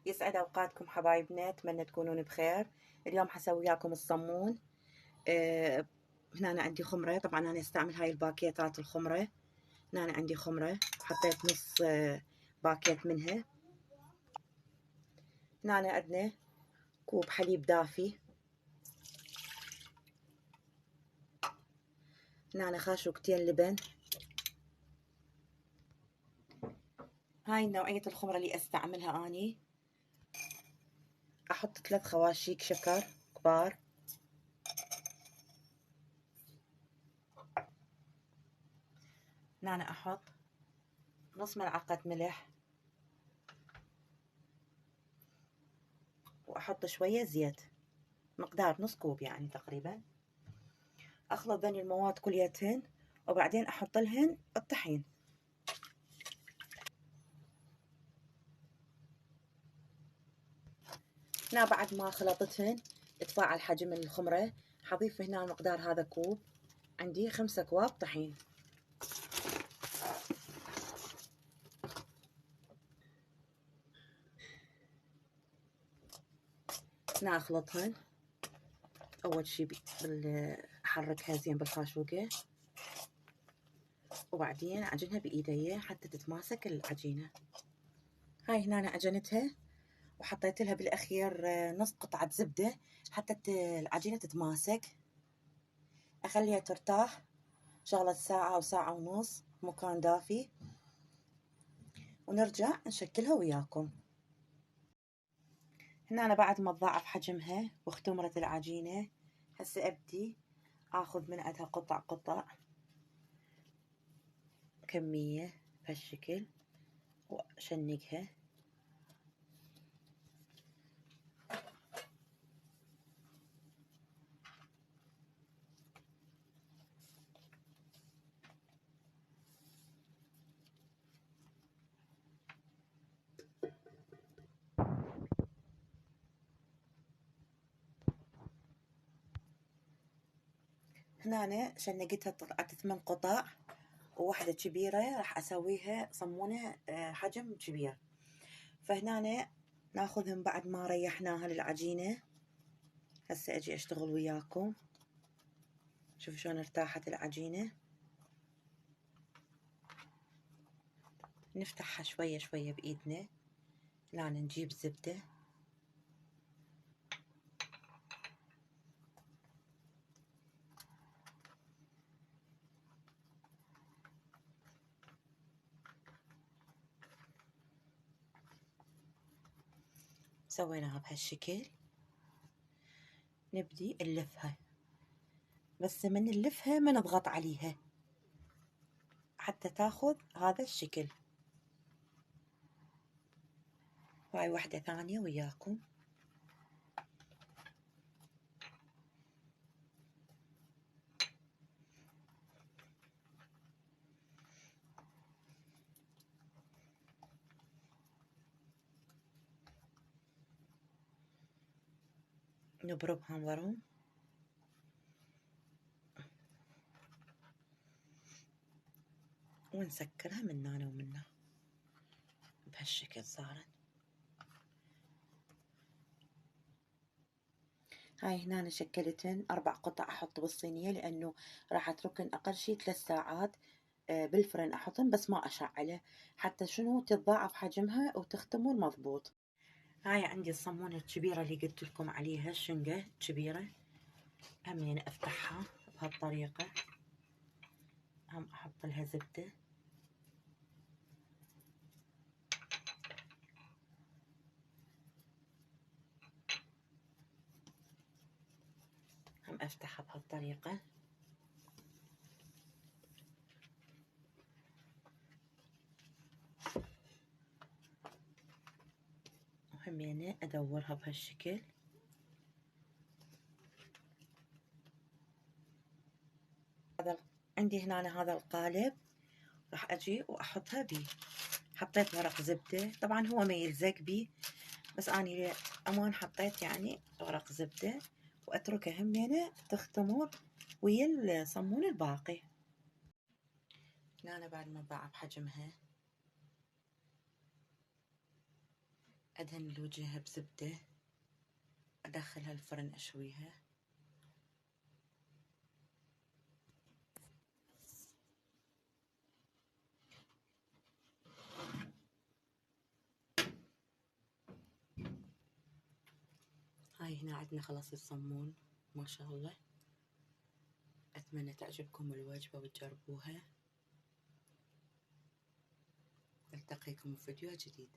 يسعد اوقاتكم حبايبنا، اتمنى تكونون بخير. اليوم حسوي وياكم الصمون. هنا أنا عندي خمره، طبعا انا استعمل هاي الباكيتات الخمره. هنا أنا عندي خمره، حطيت نص باكيت منها. هنا أنا عندنا كوب حليب دافي. هنا أنا خاشوقتين لبن. هاي نوعية الخمرة اللي استعملها اني. احط 3 خواشيق شكر كبار. هنا أنا احط نص ملعقة ملح، واحط شوية زيت، مقدار نص كوب يعني تقريبا. اخلط ذني المواد كليتهن، وبعدين احط لهن الطحين. هنا بعد ما خلطتهن تفاعل حجم الخمرة، حضيف هنا المقدار هذا كوب. عندي 5 أكواب طحين. هنا اخلطهن. اول شي احركها زين بالخاشوقة، وبعدين اعجنها بايدي حتى تتماسك العجينة. هاي هنا أنا عجنتها، وحطيت لها بالاخير نص قطعة زبدة حتى العجينة تتماسك. اخليها ترتاح شغلة ساعة او ساعة ونص مكان دافي، ونرجع نشكلها وياكم. هنا أنا بعد ما تضاعف حجمها واختمرت العجينة، هسه أبدي آخذ من عندها قطع قطع كمية بهالشكل وأشنقها. هنا أنا شنقتها طلعت 8 قطع، وواحدة كبيرة راح أسويها صمونة حجم كبير. فهنا أنا ناخذهم بعد ما ريحناها للعجينة. هسه أجي أشتغل وياكم. شوفوا شلون ارتاحت العجينة. نفتحها شوية شوية بإيدنا. لا نجيب زبدة، سويناها بهالشكل. نبدي نلفها، بس من نلفها ما نضغط عليها حتى تاخذ هذا الشكل. هاي واحدة ثانية وياكم. نبرمها برم، ونسكرها من هنا ومن هنا بهالشكل صارت. هاي هنا أنا شكلتن 4 قطع أحط بالصينية، لأنه راح أتركن أقل شي 3 ساعات بالفرن أحطن، بس ما أشعله حتى شنو تتضاعف حجمها وتختمر مضبوط. هاي عندي الصمونة الكبيرة اللي قلت لكم عليها، الشنقة كبيرة. همين أفتحها بهالطريقة. هم أحط لها زبدة. هم أفتحها بهالطريقة. وهمينة أدورها بهالشكل. هذا عندي هنا هذا القالب، راح أجي وأحطها بيه. حطيت ورق زبدة، طبعا هو ما يلزق بيه، بس أنا أمان حطيت يعني ورق زبدة، وأتركها همينة تختمر ويا الصمون الباقي. هنا بعد ما تضاعف حجمها أدهن الوجه بزبدة، أدخلها الفرن أشويها. هاي هنا عندنا خلاص الصمون ما شاء الله. أتمنى تعجبكم الوجبة وتجربوها. ألتقيكم في فيديو جديد.